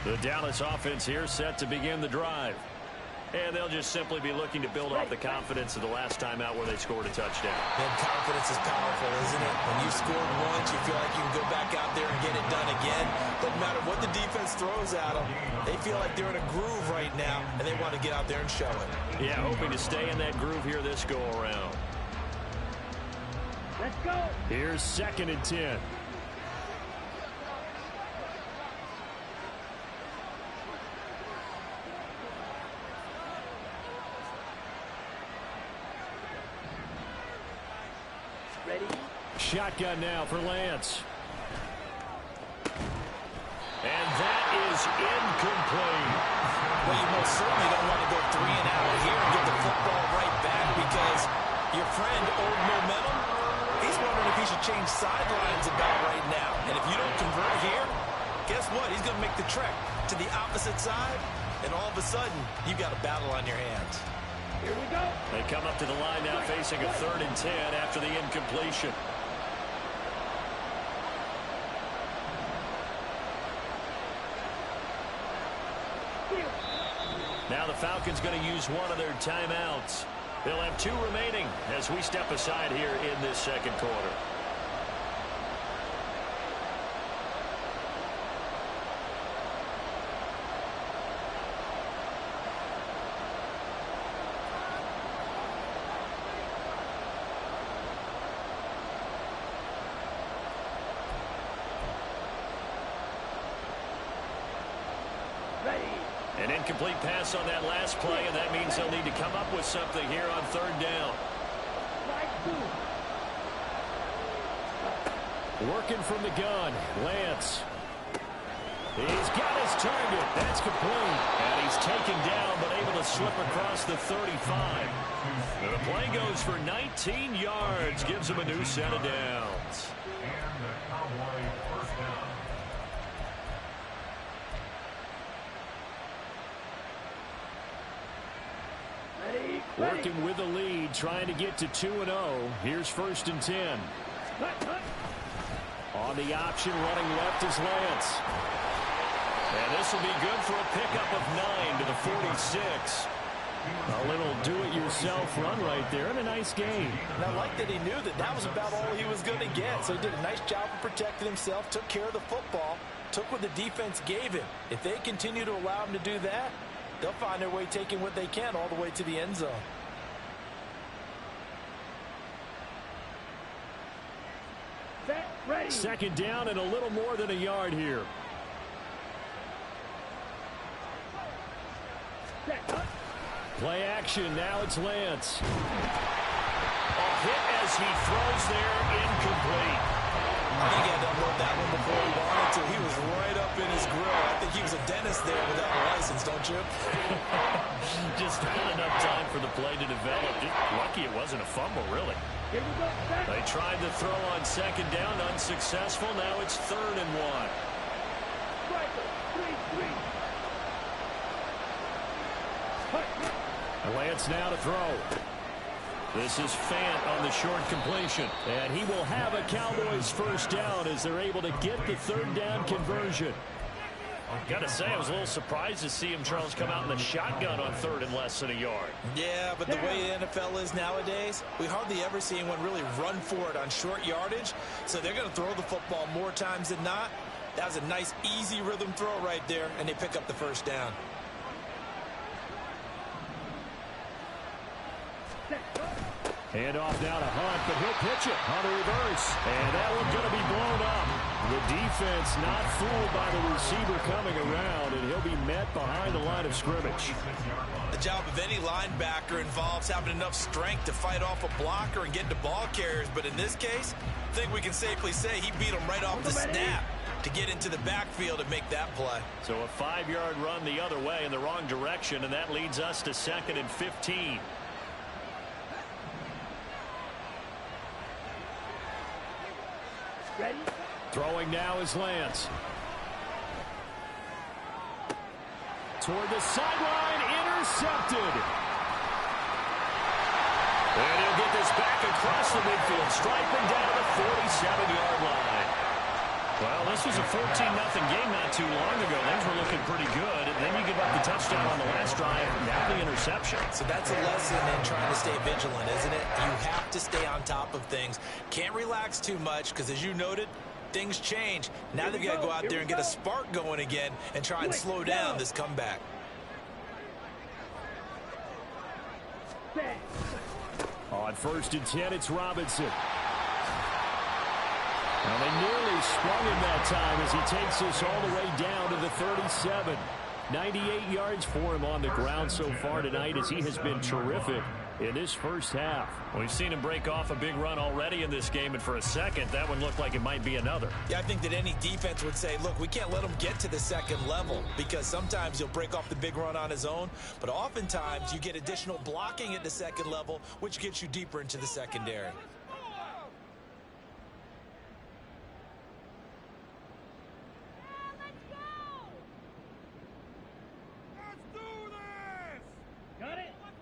The Dallas offense here set to begin the drive. And they'll just simply be looking to build off the confidence of the last time out where they scored a touchdown. And confidence is powerful, isn't it? When you scored once, you feel like you can go back out there and get it done again. Doesn't matter what the defense throws at them. They feel like they're in a groove right now, and they want to get out there and show it. Yeah, hoping to stay in that groove here this go-around. Let's go. Here's 2nd and 10. Ready? Shotgun now for Lance. And that is incomplete. Well, you most certainly don't want to go 3 and out here and get the football right back because your friend, Old Momentum, he's wondering if he should change sidelines about right now. And if you don't convert here, guess what? He's going to make the trek to the opposite side, and all of a sudden, you've got a battle on your hands. Here we go. They come up to the line now facing a 3rd and 10 after the incompletion. Now the Falcons going to use one of their timeouts. They'll have 2 remaining as we step aside here in this 2nd quarter. An incomplete pass on that last play, and that means they'll need to come up with something here on 3rd down. Working from the gun, Lance. He's got his target. That's complete. And he's taken down, but able to slip across the 35. And the play goes for 19 yards. Gives him a new set of downs. Working with the lead, trying to get to 2-0. Here's 1st and 10. On the option, running left is Lance. And this will be good for a pickup of 9 to the 46. A little do-it-yourself run right there, and a nice game. And I like that he knew that that was about all he was going to get. So he did a nice job of protecting himself, took care of the football, took what the defense gave him. If they continue to allow him to do that, they'll find their way taking what they can all the way to the end zone. Ready. 2nd down and a little more than a yard here. Play action. Now it's Lance. A hit as he throws there, incomplete. I think he had to unload that one before he wanted to. He was right up in his grill. I think he was a dentist there without a license, don't you? Just not enough time for the play to develop. Just lucky it wasn't a fumble, really. Here we go. They tried to throw on 2nd down, unsuccessful. Now it's 3rd and 1. Lance now to throw. This is Fant on the short completion. And he will have a Cowboys 1st down as they're able to get the 3rd down conversion. I've got to say, I was a little surprised to see him, Charles, come out in the shotgun on 3rd and less than a yard. Yeah, but the way the NFL is nowadays, we hardly ever see anyone really run for it on short yardage. So they're going to throw the football more times than not. That was a nice, easy rhythm throw right there, and they pick up the 1st down. Hand off now to Hunt, but he'll pitch it on the reverse. And that one's going to be blown up. The defense not fooled by the receiver coming around, and he'll be met behind the line of scrimmage. The job of any linebacker involves having enough strength to fight off a blocker and get to ball carriers. But in this case, I think we can safely say he beat him right off the snap to get into the backfield and make that play. So a 5-yard run the other way in the wrong direction, and that leads us to 2nd and 15. Ready? Throwing now is Lance. Toward the sideline, intercepted. And he'll get this back across the midfield, striping down the 47-yard line. Well, this was a 14-0 game not too long ago. Things were looking pretty good. And then you give up the touchdown on the last drive. Now the interception. So that's a lesson in trying to stay vigilant, isn't it? You have to stay on top of things. Can't relax too much because, as you noted, things change. Now they've got to go out there and get a spark going again and try and slow down this comeback. On 1st and 10, it's Robinson. And they nearly sprung him that time as he takes this all the way down to the 37. 98 yards for him on the ground so far tonight as he has been terrific in this first half. We've seen him break off a big run already in this game, and for a second, that one looked like it might be another. Yeah, I think that any defense would say, look, we can't let him get to the second level because sometimes he'll break off the big run on his own, but oftentimes you get additional blocking at the second level, which gets you deeper into the secondary.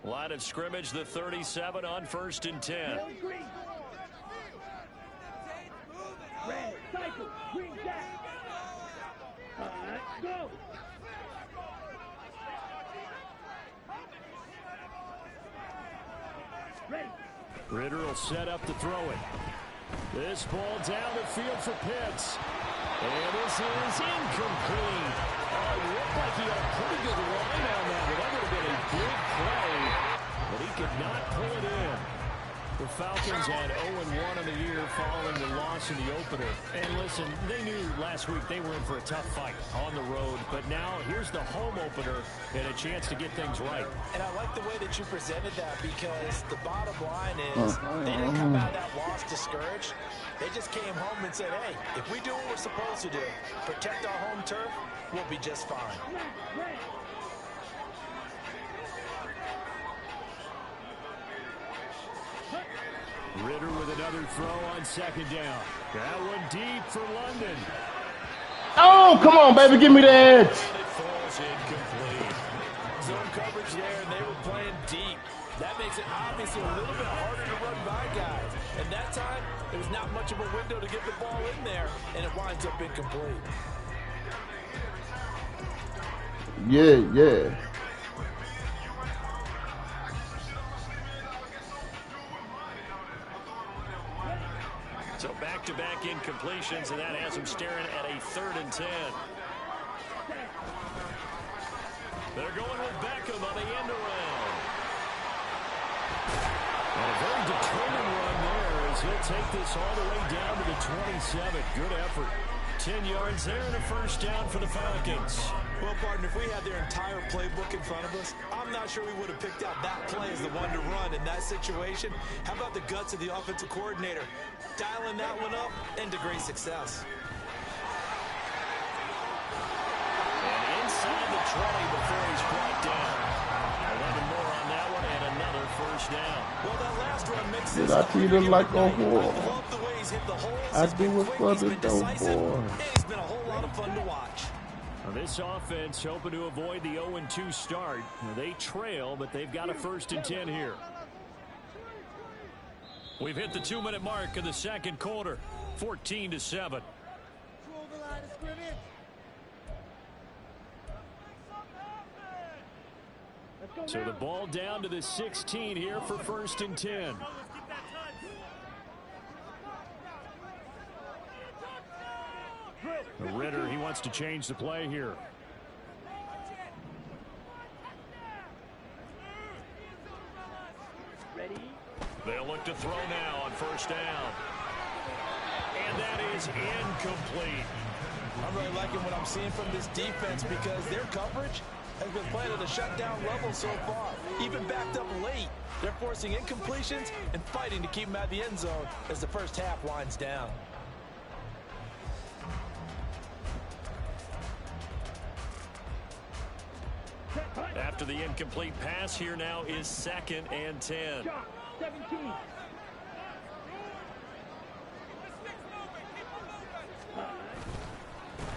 Line of scrimmage, the 37 on 1st and 10. Red, cycle, green jack. Go. Ready. Ritter will set up to throw it. This ball down the field for Pitts. And this is incomplete. Oh, it looked like he had a pretty good line on that, but that would have been a big play. But he could not pull it in. The Falcons had 0-1 on the year following the loss in the opener. And listen, they knew last week they were in for a tough fight on the road. But now here's the home opener and a chance to get things right. And I like the way that you presented that because the bottom line is they didn't come out of that loss discouraged. They just came home and said, hey, if we do what we're supposed to do, protect our home turf, we'll be just fine. Ritter with another throw on 2nd down. That one deep for London. Oh, come on, baby, give me the edge. It falls incomplete. Zone coverage there, and they were playing deep. That makes it obviously a little bit harder to run by guys. And that time, there was not much of a window to get the ball in there, and it winds up incomplete. Yeah. So back-to-back incompletions, and that has him staring at a 3rd and 10. They're going with Beckham on the end around. And a very determined run there as he'll take this all the way down to the 27. Good effort. 10 yards there and a 1st down for the Falcons. Well, partner, if we had their entire playbook in front of us, I'm not sure we would have picked out that play as the one to run in that situation. How about the guts of the offensive coordinator? Dialing that one up into great success. And inside the 20 before he's brought down. 11 more on that one and another 1st down. Well, that last run makes Did I treat him like a whore? I love the way he's hit the holes. I do it for the dope boy. And he's been a whole lot of fun to watch. Now this offense hoping to avoid the 0-2 start. Now they trail, but they've got a 1st and 10 here. We've hit the 2-minute mark of the 2nd quarter. 14-7. So the ball down to the 16 here for 1st and 10. Ritter, he wants to change the play here. Ready. They'll look to throw now on 1st down. And that is incomplete. I'm really liking what I'm seeing from this defense because their coverage has been playing at a shutdown level so far. Even backed up late, they're forcing incompletions and fighting to keep them out of the end zone as the first half winds down. After the incomplete pass, here now is 2nd and 10. 17.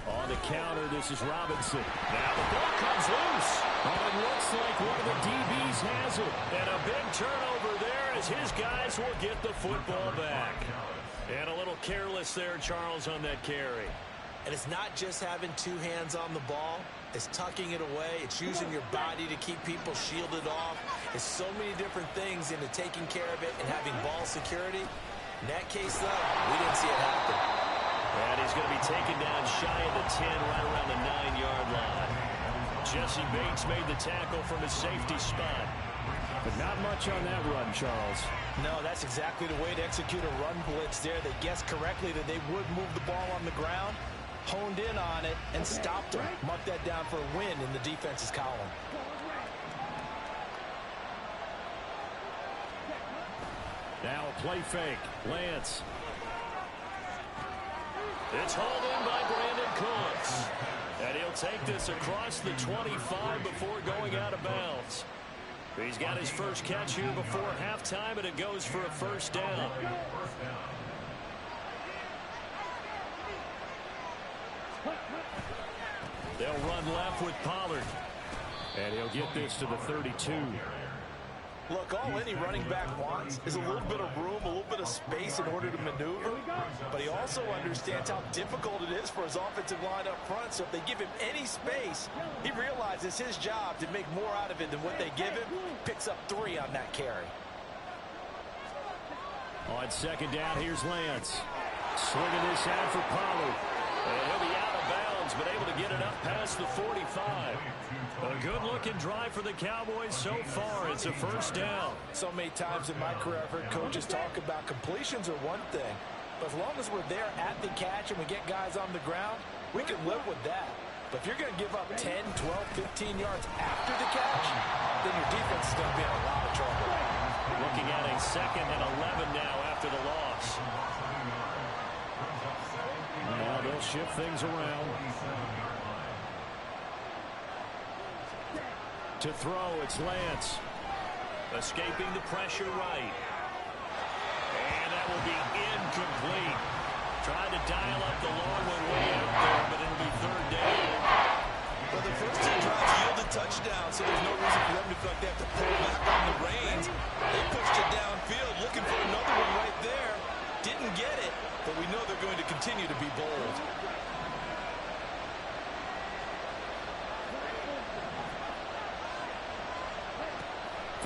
On the counter, this is Robinson. Now the ball comes loose. Oh, it looks like one of the DBs has it. And a big turnover there as his guys will get the football back. And a little careless there, Charles, on that carry. And it's not just having two hands on the ball. It's tucking it away. It's using your body to keep people shielded off. It's so many different things into taking care of it and having ball security. In that case, though, we didn't see it happen. And he's going to be taken down shy of the 10, right around the 9-yard line. Jesse Bates made the tackle from his safety spot. But not much on that run, Charles. No, that's exactly the way to execute a run blitz there. They guessed correctly that they would move the ball on the ground, honed in on it, and stopped him. Mark that down for a win in the defense's column. Now a play fake. Lance. It's hauled in by Brandon Cooks. And he'll take this across the 25 before going out of bounds. He's got his first catch here before halftime, and it goes for a first down. They'll run left with Pollard. And he'll get this to the 32. Look, all any running back wants is a little bit of room, a little bit of space in order to maneuver. But he also understands how difficult it is for his offensive line up front. So if they give him any space, he realizes his job to make more out of it than what they give him. Picks up 3 on that carry. On second down, here's Lance. Swinging this out for Pollard. And he'll be out of bounds, but able to get it up past the 45. A good-looking drive for the Cowboys so far. It's a first down. So many times in my career, I've heard coaches talk about completions are one thing. But as long as we're there at the catch and we get guys on the ground, we can live with that. But if you're going to give up 10, 12, 15 yards after the catch, then your defense is going to be in a lot of trouble. Looking at a 2nd and 11 now after the loss. Now they'll shift things around. To throw, it's Lance. Escaping the pressure right. And that will be incomplete. Trying to dial up the long one way out there, but it'll be third down. Well, the first 2 drives yielded touchdowns, so there's no reason for them to feel like they have to pull back on the reins. They pushed it downfield, looking for another one right there. Didn't get it, but we know they're going to continue to be bold.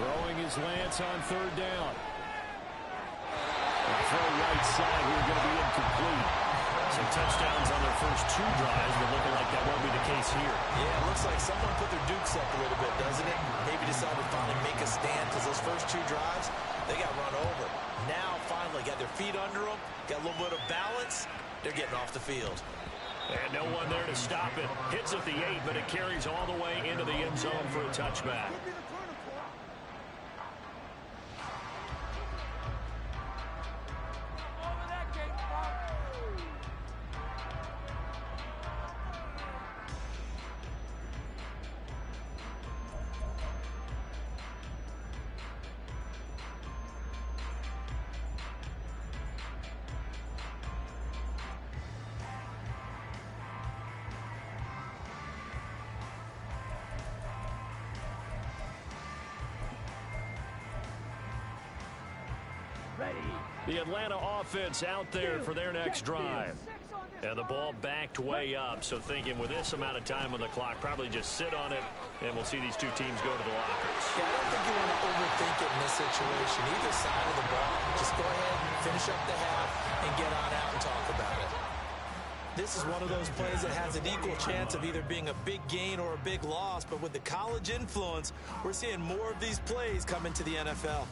Throwing his Lance on third down. The throw right side here going to be incomplete. Some touchdowns on their first 2 drives, but looking like that won't be the case here. Yeah, it looks like someone put their dukes up a little bit, doesn't it? Maybe decided to finally make a stand because those first 2 drives, they got run over. Now, finally, got their feet under them, got a little bit of balance. They're getting off the field. And no one there to stop it. Hits at the 8, but it carries all the way into the end zone for a touchback. The Atlanta offense out there for their next drive. And the ball backed way up, so thinking with this amount of time on the clock, probably just sit on it, and we'll see these 2 teams go to the lockers. Yeah, I don't think you want to overthink it in this situation. Either side of the ball, just go ahead and finish up the half and get on out and talk about it. This is one of those plays that has an equal chance of either being a big gain or a big loss, but with the college influence, we're seeing more of these plays come into the NFL.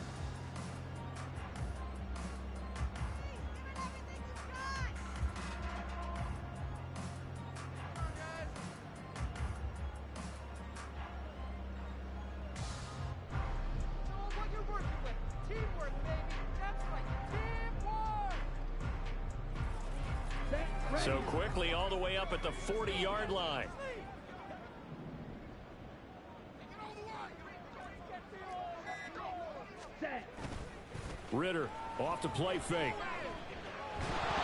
So quickly all the way up at the 40-yard line. Ritter off to play fake.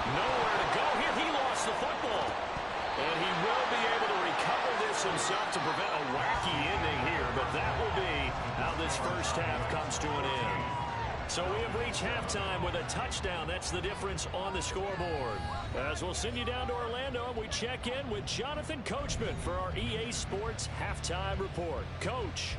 Nowhere to go here. He lost the football. And he will be able to recover this himself to prevent a wacky ending here. But that will be how this first half comes to an end. So we have reached halftime with a touchdown. That's the difference on the scoreboard. As we'll send you down to Orlando, and we check in with Jonathan Coachman for our EA Sports Halftime Report. Coach.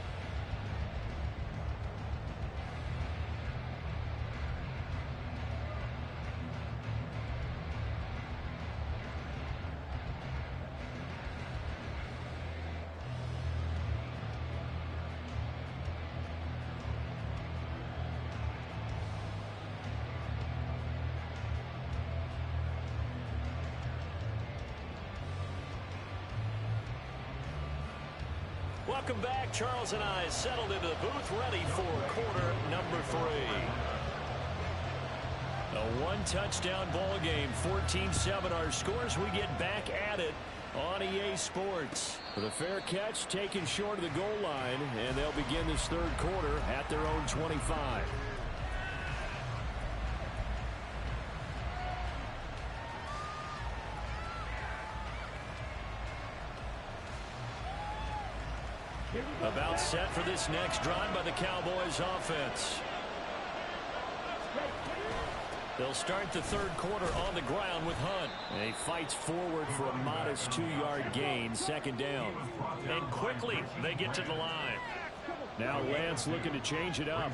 Welcome back. Charles and I settled into the booth, ready for quarter number 3. A one-touchdown ball game, 14-7 our scores. We get back at it on EA Sports. With a fair catch taken short of the goal line, and they'll begin this third quarter at their own 25. About set for this next drive by the Cowboys offense. They'll start the third quarter on the ground with Hunt. And he fights forward for a modest 2-yard gain, second down. And quickly they get to the line. Now Lance looking to change it up.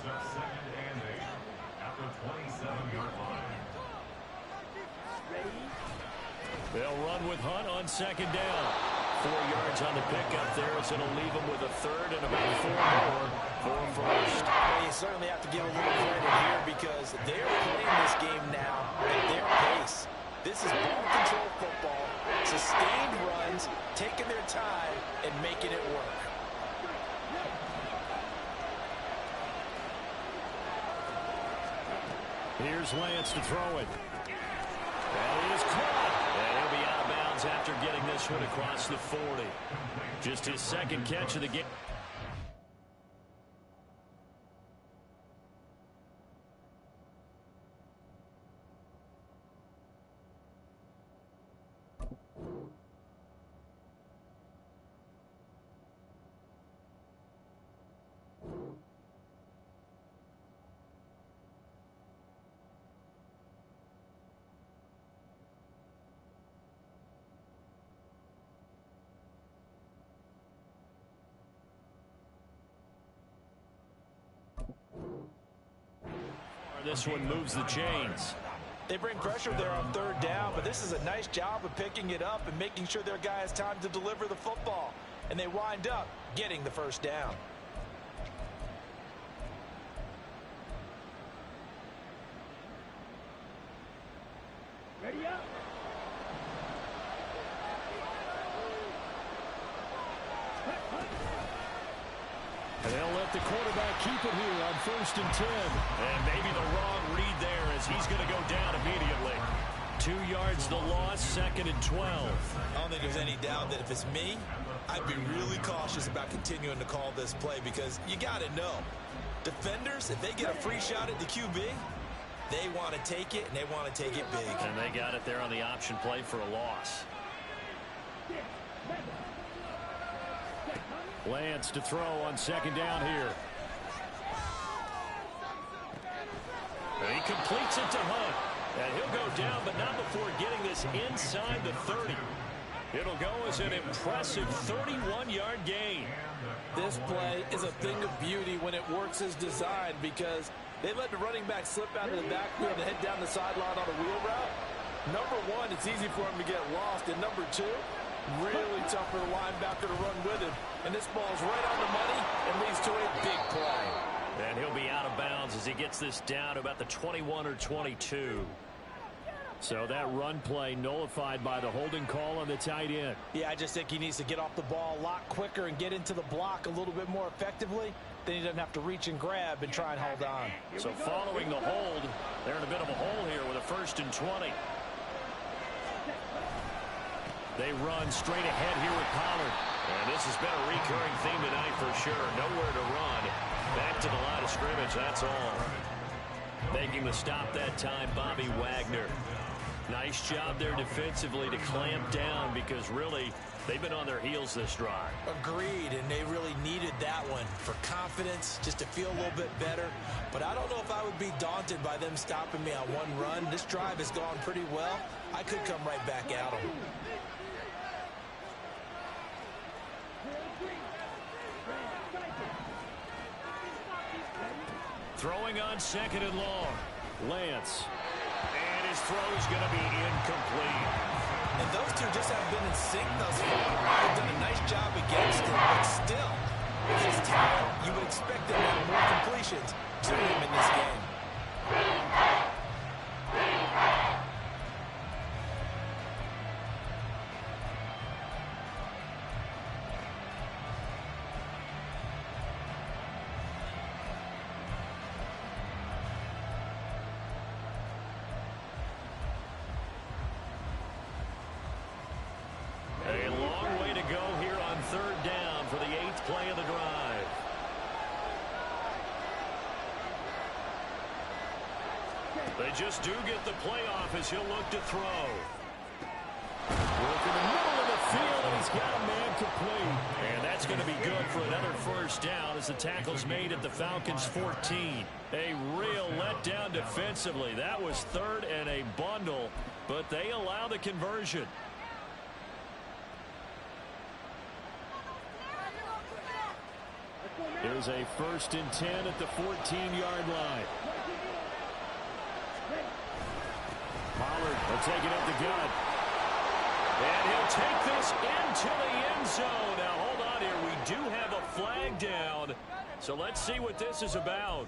They'll run with Hunt on second down. 4 yards on the pickup there, so it'll leave them with a third and about 4 more for first. Well, you certainly have to give a little credit here because they're playing this game now at their pace. This is ball control football, sustained runs, taking their time and making it work. Here's Lance to throw it. And it is caught. And he'll be out of bounds after getting this one across the 40. Just his second catch of the game. This one moves the chains. They bring pressure there on third down, but this is a nice job of picking it up and making sure their guy has time to deliver the football. And they wind up getting the first down. Ready up. And they'll let the quarterback keep it here on 1st and 10. And maybe the wrong read there as he's going to go down immediately. 2 yards the loss, 2nd and 12. I don't think there's any doubt that if it's me, I'd be really cautious about continuing to call this play because you got to know. Defenders, if they get a free shot at the QB, they want to take it, and they want to take it big. And they got it there on the option play for a loss. Lance to throw on 2nd down here. And he completes it to Hunt. And he'll go down, but not before getting this inside the 30. It'll go as an impressive 31-yard gain. This play is a thing of beauty when it works as designed because they let the running back slip out of the backfield and head down the sideline on a wheel route. Number one, it's easy for him to get lost. And number two, really tough for the linebacker to run with him. And this ball's right on the money and leads to a big play. And he'll be out of bounds as he gets this down to about the 21 or 22. So that run play nullified by the holding call on the tight end. Yeah, I just think he needs to get off the ball a lot quicker and get into the block a little bit more effectively. Then he doesn't have to reach and grab and try and hold on. So following the hold, they're in a bit of a hole here with a 1st and 20. They run straight ahead here with Pollard. And this has been a recurring theme tonight for sure. Nowhere to run. Back to the line of scrimmage, that's all. Making the stop that time, Bobby Wagner. Nice job there defensively to clamp down because really they've been on their heels this drive. Agreed, and they really needed that one for confidence, just to feel a little bit better. But I don't know if I would be daunted by them stopping me on one run. This drive has gone pretty well. I could come right back at them. Throwing on second and long. Lance. And his throw is going to be incomplete. And those two just haven't been in sync thus far. They've done a nice job against him, but still, with his talent, you would expect them to have more completions to him in this game. A long way to go here on third down for the 8th play of the drive. They just do get the playoff as he'll look to throw. Work in the middle of the field, and he's got a man complete. And that's going to be good for another first down as the tackle's made at the Falcons' 14. A real letdown defensively. That was third and a bundle, but they allow the conversion. Here's a 1st and 10 at the 14-yard line. Pollard will take it up the gut. And he'll take this into the end zone. Now, hold on here. We do have a flag down. So let's see what this is about.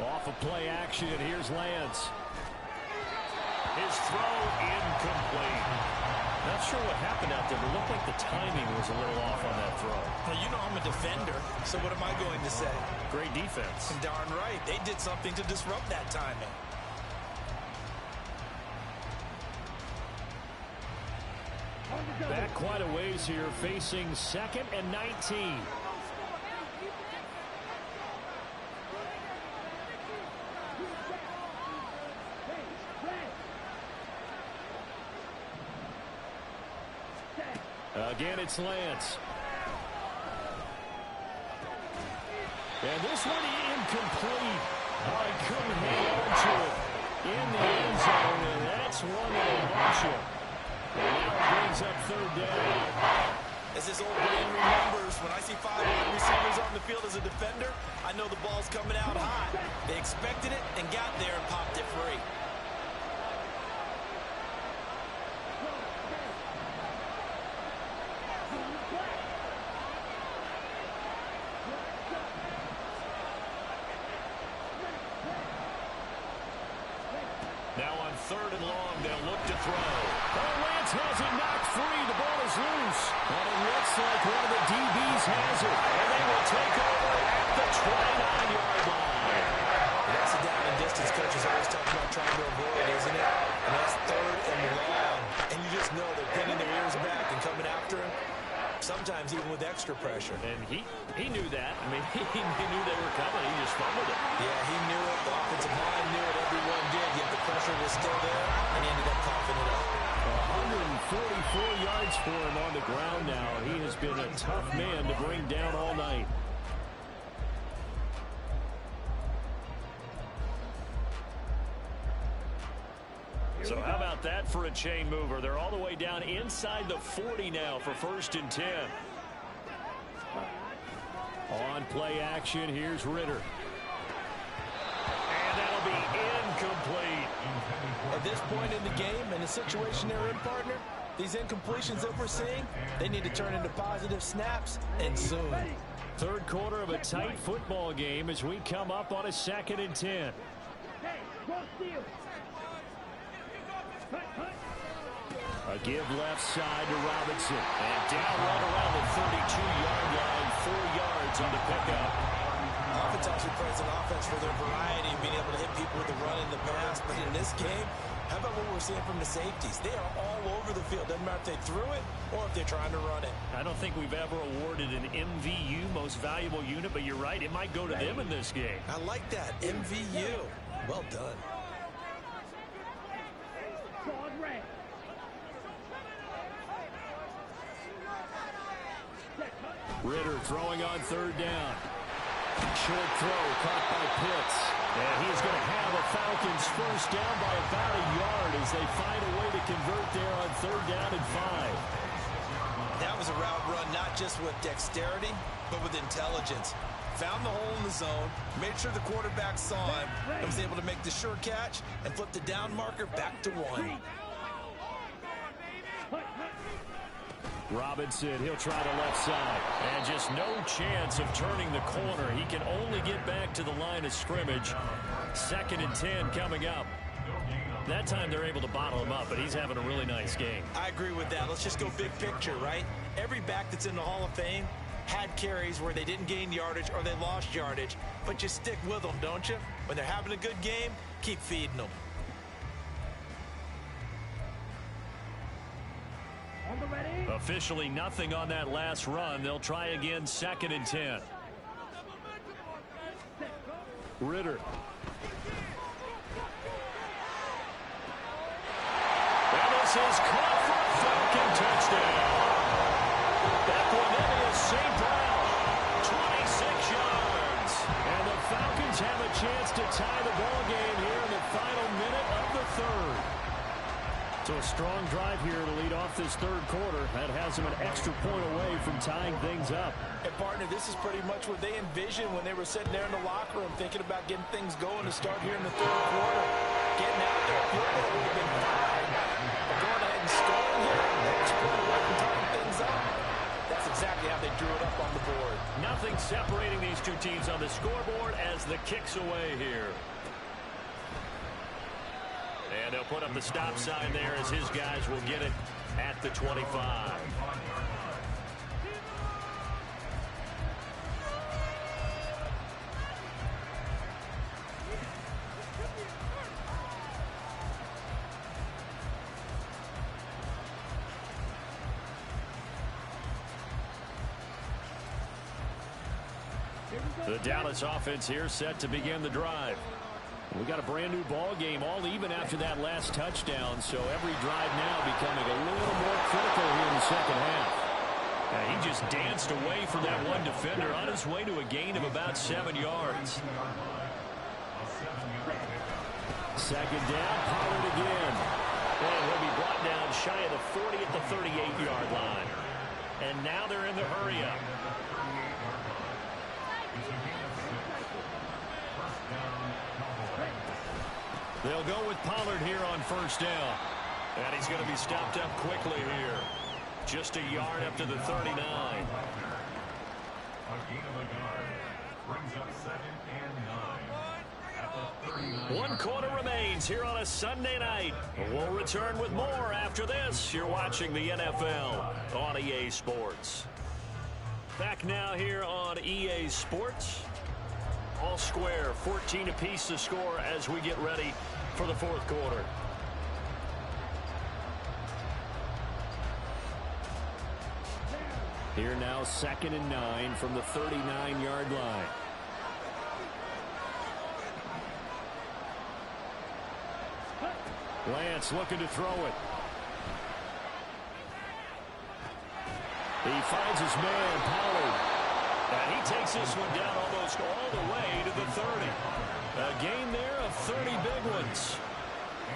Off of play action, and here's Lance. His throw incomplete. Not sure what happened out there, but it looked like the timing was a little off on that throw. Well, you know I'm a defender, so what am I going to say? Great defense. Darn right. They did something to disrupt that timing. Back quite a ways here, facing 2nd and 19. Again, it's Lance. And this one incomplete. Oh, he couldn't hang on to it in the end zone, and that's one that'll launch him. And now it brings up 3rd down. As his old brain remembers, when I see 5 wide receivers on the field as a defender, I know the ball's coming out hot. They expected it and got there and popped it free. Now on 3rd and long, they'll look to throw. Oh, Lance has it knocked free. The ball is loose. And it looks like one of the DBs has it. And they will take over at the 29-yard line. That's the down and distance coaches always talk about trying to avoid, isn't it? And that's 3rd and long. And you just know they're pinning their ears back and coming after him. Sometimes even with extra pressure. And he knew that. I mean, he knew they were coming. He just fumbled it. Yeah, he knew it. The offensive line knew it. Everyone did. Yet the pressure was still there, and he ended up coughing it up. 144 yards for him on the ground now. He has been a tough man to bring down all night. So how about that for a chain mover? They're all the way down inside the 40 now for 1st and 10. On play action, here's Ritter. And that'll be incomplete. At this point in the game, and the situation they're in, partner, these incompletions that we're seeing, they need to turn into positive snaps, and soon. Third quarter of a tight football game as we come up on a 2nd and 10. Hey, cross deal. A give left side to Robinson. And down right around the 32-yard line, 4 yards on the pickup. Offense also plays an offense for their variety of being able to hit people with the run in the pass. But in this game, how about what we're seeing from the safeties? They are all over the field. Doesn't matter if they threw it or if they're trying to run it. I don't think we've ever awarded an MVU, most valuable unit, but you're right, it might go to them in this game. I like that. MVU. Well done. Ritter throwing on 3rd down. Short throw caught by Pitts. And he's going to have a Falcons first down by about a yard as they find a way to convert there on 3rd down and 5. That was a route run not just with dexterity, but with intelligence. Found the hole in the zone, made sure the quarterback saw him, and was able to make the sure catch and flip the down marker back to 1. Robinson, he'll try the left side. And just no chance of turning the corner. He can only get back to the line of scrimmage. 2nd and 10 coming up. That time they're able to bottle him up, but he's having a really nice game. I agree with that. Let's just go big picture, right? Every back that's in the Hall of Fame had carries where they didn't gain yardage or they lost yardage. But you stick with them, don't you? When they're having a good game, keep feeding them. Officially nothing on that last run. They'll try again 2nd and 10. Ritter. And this is caught for a Falcon touchdown. That one in is St. Brown. 26 yards. And the Falcons have a chance to tie the ball game here in the final minute of the 3rd. So a strong drive here to lead off this 3rd quarter. That has them an extra point away from tying things up. And, partner, this is pretty much what they envisioned when they were sitting there in the locker room thinking about getting things going to start here in the 3rd quarter. Getting out there, a field goal would have been fine. But going ahead and scoring here, that's pretty well and tying things up. That's exactly how they drew it up on the board. Nothing separating these two teams on the scoreboard as the kick's away here. And they'll put up the stop sign there as his guys will get it at the 25. The Dallas offense here set to begin the drive. We got a brand new ball game, all even after that last touchdown, so every drive now becoming a little more critical here in the 2nd half. He just danced away from that one defender on his way to a gain of about 7 yards. 2nd down, Pollard again. And he'll be brought down shy of the 40 at the 38-yard line. And now they're in the hurry-up. They'll go with Pollard here on 1st down. And he's going to be stopped up quickly here. Just a yard up to the 39. One quarter remains here on a Sunday night. We'll return with more after this. You're watching the NFL on EA Sports. Back now here on EA Sports. All square, 14 apiece to score as we get ready for the 4th quarter. Here now 2nd and 9 from the 39-yard line. Lance looking to throw it. He finds his man, Pollard. And he takes this one down almost all the way to the 30. A gain there of 30 big ones.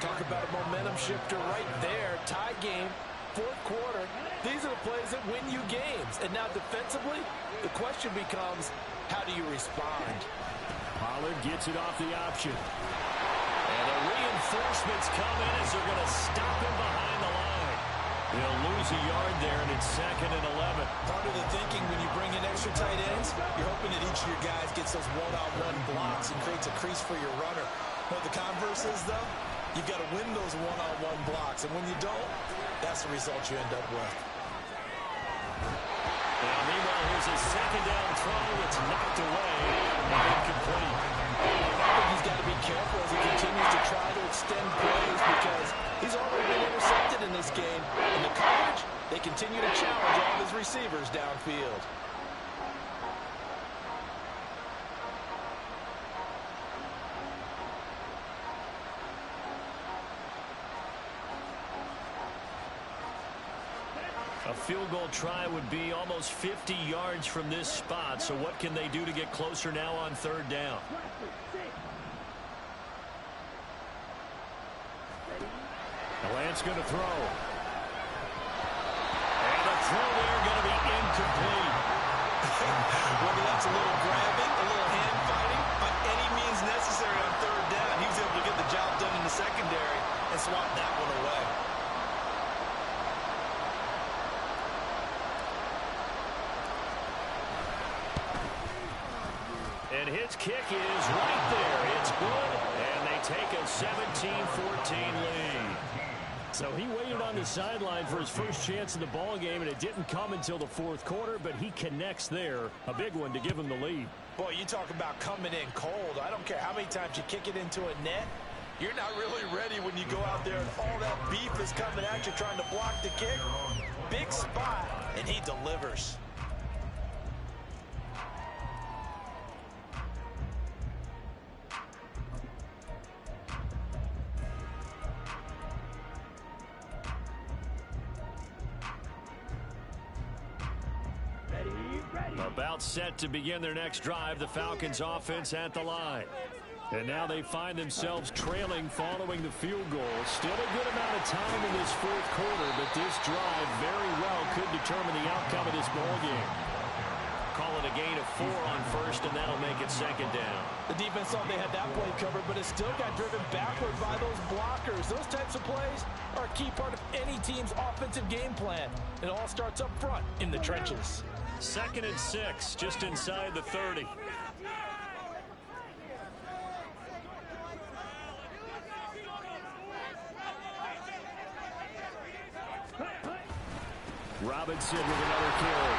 Talk about a momentum shifter right there. Tie game, 4th quarter. These are the plays that win you games. And now defensively, the question becomes, how do you respond? Pollard gets it off the option. And the reinforcements come in as they're going to stop him behind the line. He'll lose a yard there, and it's 2nd and 11. Part of the thinking when you bring in extra tight ends, you're hoping that each of your guys gets those one-on-one blocks and creates a crease for your runner. But the converse is, though, you've got to win those one-on-one blocks. And when you don't, that's the result you end up with. Now, meanwhile, here's a 2nd down throw. It's knocked away and incomplete. I think he's got to be careful as he continues to try to extend plays because he's already been intercepted in this game. In the coverage, they continue to challenge all of his receivers downfield. A field goal try would be almost 50 yards from this spot. So what can they do to get closer now on 3rd down? Lance going to throw. And the throw there going to be incomplete. Whether that's a little grabbing, a little hand fighting, by any means necessary on 3rd down, he was able to get the job done in the secondary and swat that one away. And his kick is right there. It's good, and they take a 17-14 lead. So he waited on the sideline for his first chance in the ball game, and it didn't come until the 4th quarter, but he connects there. A big one to give him the lead. Boy, you talk about coming in cold. I don't care how many times you kick it into a net. You're not really ready when you go out there and all that beef is coming at you trying to block the kick. Big spot, and he delivers. About set to begin their next drive, the Falcons offense at the line. And now they find themselves trailing following the field goal. Still a good amount of time in this 4th quarter, but this drive very well could determine the outcome of this ball game. Call it a gain of 4 on 1st, and that'll make it 2nd down. The defense thought they had that play covered, but it still got driven backward by those blockers. Those types of plays are a key part of any team's offensive game plan. It all starts up front in the trenches. 2nd and 6, just inside the 30. Robinson with another carry.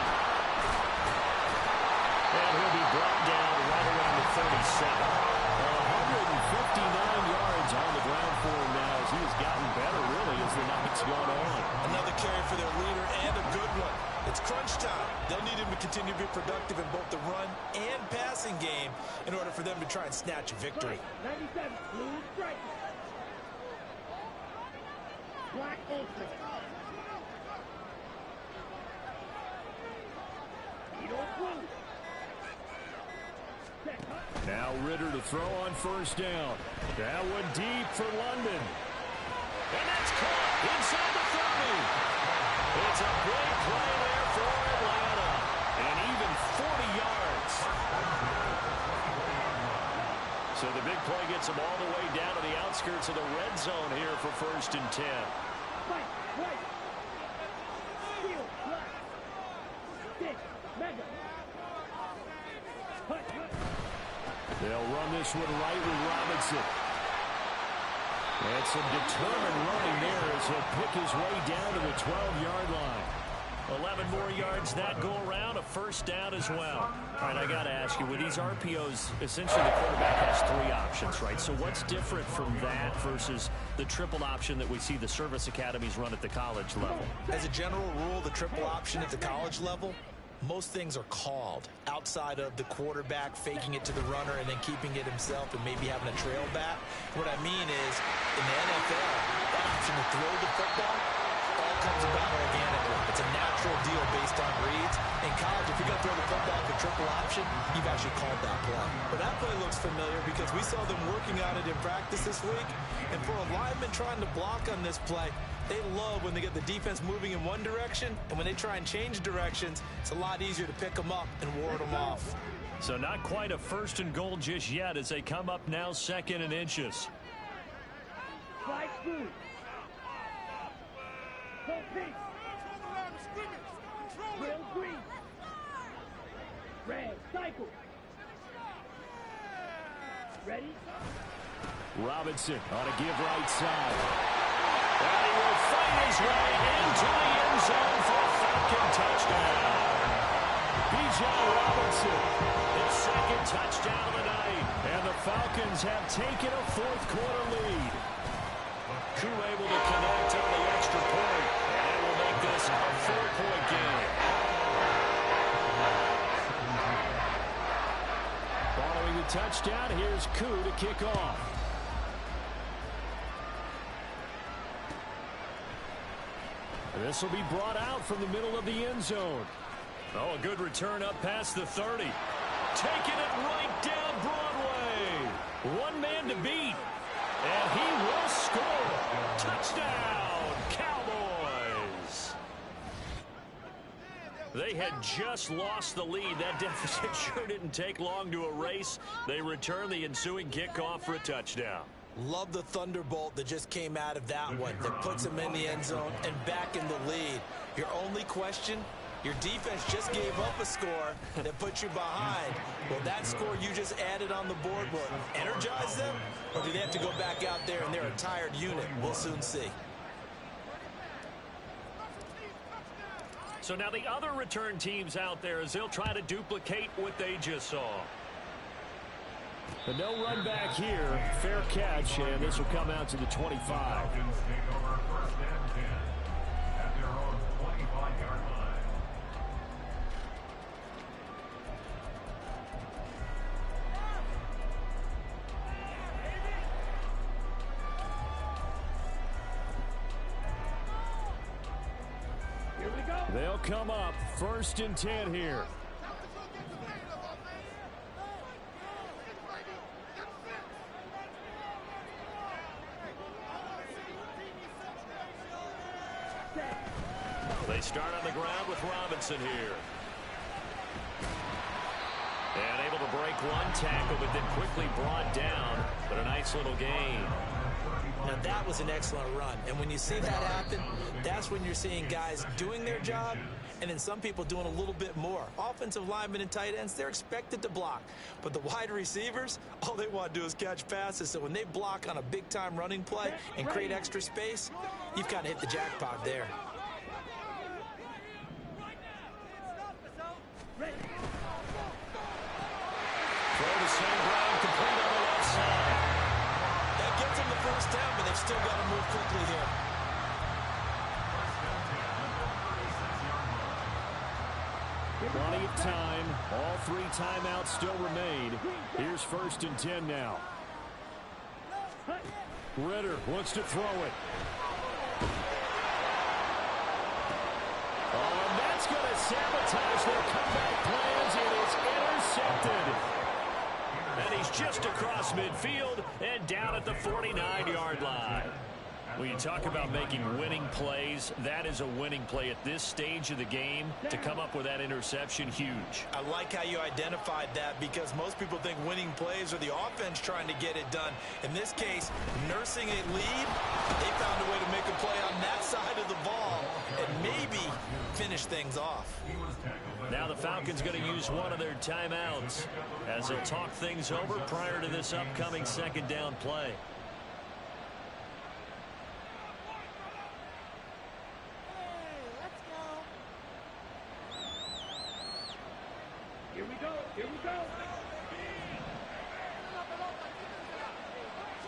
And he'll be brought down right around the 37. 159 yards on the ground for him now as he has gotten better, really, as the night's gone on. Another carry for their leader and a good one. It's crunch time. They'll need him to continue to be productive in both the run and passing game in order for them to try and snatch a victory. 97, blue strike. Black ultimate. Now Ritter to throw on 1st down. That one deep for London. And that's caught inside the 30. It's a big play there for Atlanta. And even 40 yards. So the big play gets them all the way down to the outskirts of the red zone here for 1st and 10. Right, right. Steel, black. Stick, mega. They'll run this one right with Robinson. And some determined running there as he'll pick his way down to the 12-yard line. 11 more yards that go around, a 1st down as well. All right, I got to ask you, with these RPOs, essentially the quarterback has 3 options, right? So what's different from that versus the triple option that we see the service academies run at the college level? As a general rule, the triple option at the college level, most things are called outside of the quarterback faking it to the runner and then keeping it himself and maybe having a trail back. What I mean is, in the NFL, that option to throw the football all comes about organically. It's a natural deal based on reads. In college, if you're going to throw the football for triple option, you've actually called that play. But that play looks familiar because we saw them working on it in practice this week. And for a lineman trying to block on this play, they love when they get the defense moving in one direction, and when they try and change directions, it's a lot easier to pick them up and ward them off. So not quite a 1st and goal just yet as they come up now 2nd and inches. Flag blue. Full pitch. Real green. Red, cycle. Ready? Robinson on a give right side. And he will fight his way into the end zone for a Falcon touchdown. B.J. Robinson, his second touchdown of the night. And the Falcons have taken a fourth quarter lead. Koo able to connect on the extra point. And it will make this a 4-point game. Following the touchdown, here's Koo to kick off. This will be brought out from the middle of the end zone. Oh, a good return up past the 30. Taking it right down Broadway. One man to beat. And he will score. Touchdown, Cowboys. They had just lost the lead. That deficit sure didn't take long to erase. They return the ensuing kickoff for a touchdown. Love the thunderbolt that just came out of that one. That puts them in the end zone and back in the lead. Your only question, your defense just gave up a score that put you behind. Well, that score you just added on the board will energize them, or do they have to go back out there and they're a tired unit? We'll soon see. So now the other return teams out there as they'll try to duplicate what they just saw. But no run back here. Fair catch, and this will come out to the 25. Here we go. They'll come up 1st and 10 here. They start on the ground with Robinson here. And able to break one tackle, but then quickly brought down. But a nice little gain. Now, that was an excellent run. And when you see that happen, that's when you're seeing guys doing their job and then some people doing a little bit more. Offensive linemen and tight ends, they're expected to block. But the wide receivers, all they want to do is catch passes. So when they block on a big-time running play and create extra space, you've kind of hit the jackpot there. Throw to St. Brown, complete on the left side. That gets them the first down, but they've still got to move quickly here. Plenty of time. All 3 timeouts still remain. Here's 1st and 10 now. Ritter wants to throw it. Oh, and that's going to sabotage their comeback plans. It is intercepted. And he's just across midfield and down at the 49-yard line. When you talk about making winning plays, that is a winning play at this stage of the game. To come up with that interception, huge. I like how you identified that because most people think winning plays are the offense trying to get it done. In this case, nursing a lead, they found a way to make a play on that side of the ball and maybe finish things off. Now the Falcons going to use one of their timeouts as they'll talk things over prior to this upcoming 2nd down play. Here we go. Here we go.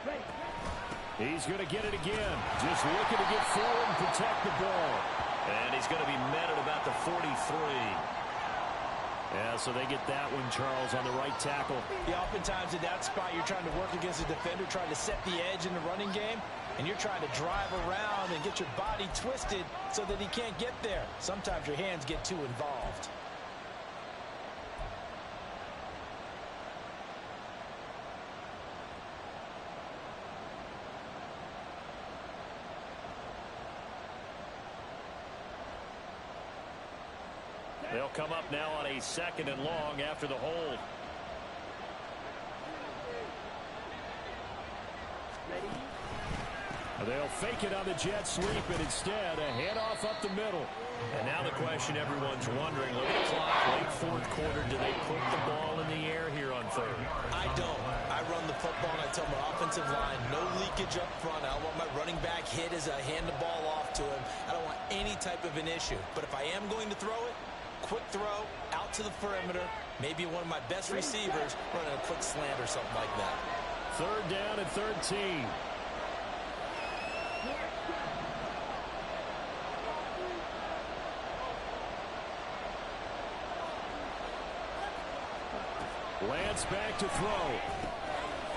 Straight. He's going to get it again. Just looking to get forward and protect the ball. And he's going to be met at about the 43. Yeah, so they get that one, Charles, on the right tackle. Yeah, oftentimes in that spot, you're trying to work against a defender, trying to set the edge in the running game, and you're trying to drive around and get your body twisted so that he can't get there. Sometimes your hands get too involved. They'll come up now on a 2nd and long after the hold. They'll fake it on the jet sweep, and instead a handoff up the middle. And now the question everyone's wondering, look at the clock, late fourth quarter, do they put the ball in the air here on third? I don't. I run the football, and I tell my offensive line, no leakage up front. I don't want my running back hit as I hand the ball off to him. I don't want any type of an issue. But if I am going to throw it, quick throw, out to the perimeter, maybe one of my best receivers running a quick slant or something like that. Third down and 13. Lance back to throw.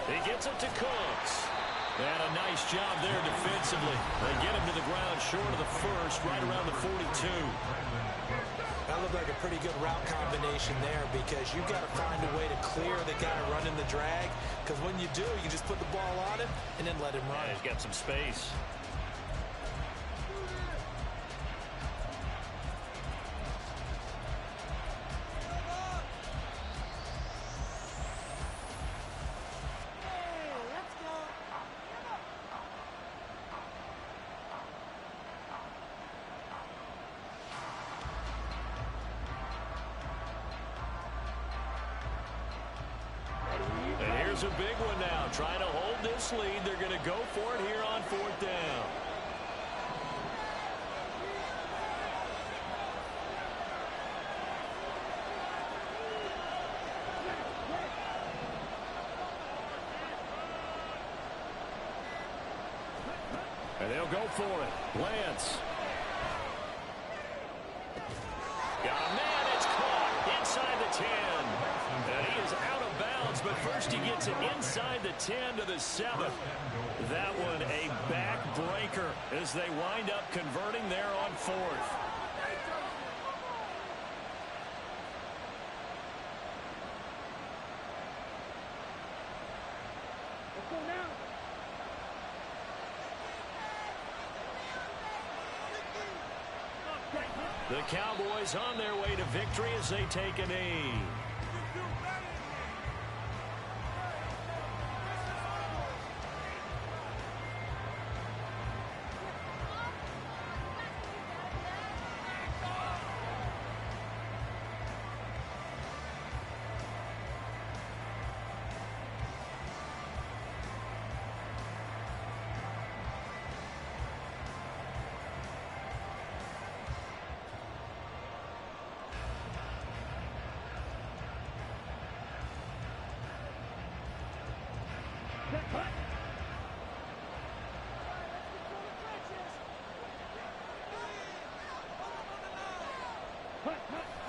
He gets it to Cooks. And a nice job there defensively. They get him to the ground short of the first, right around the 42. That looked like a pretty good route combination there because you've got to find a way to clear the guy running the drag. Because when you do, you just put the ball on him and then let him run. Yeah, he's got some space. Here's a big one now. Trying to hold this lead. They're going to go for it here on fourth down. And they'll go for it. Lance. Got a man. It's caught inside the 10. And he is out of bounds, but first he gets it inside the 10 to the 7. That one a backbreaker as they wind up converting there on fourth. Let's go now. The Cowboys on their way to victory as they take a knee.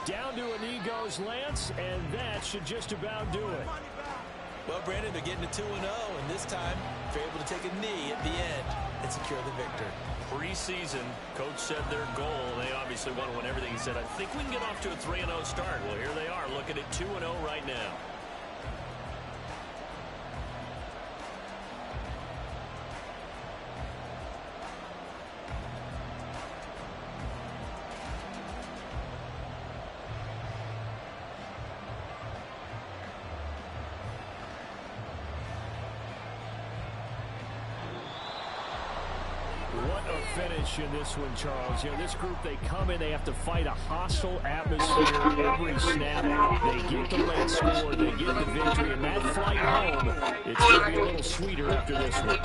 Down to a knee goes Lance, and that should just about do it. Well, Brandon, they're getting to 2-0, and this time they're able to take a knee at the end and secure the victory. Preseason, coach said their goal, they obviously want to win everything. He said, I think we can get off to a 3-0 start. Well, here they are looking at 2-0 right now. What a finish in this one, Charles. You know, this group, they come in, they have to fight a hostile atmosphere every snap. They get the late score, they get the victory, and that flight home, it's going to be a little sweeter after this one.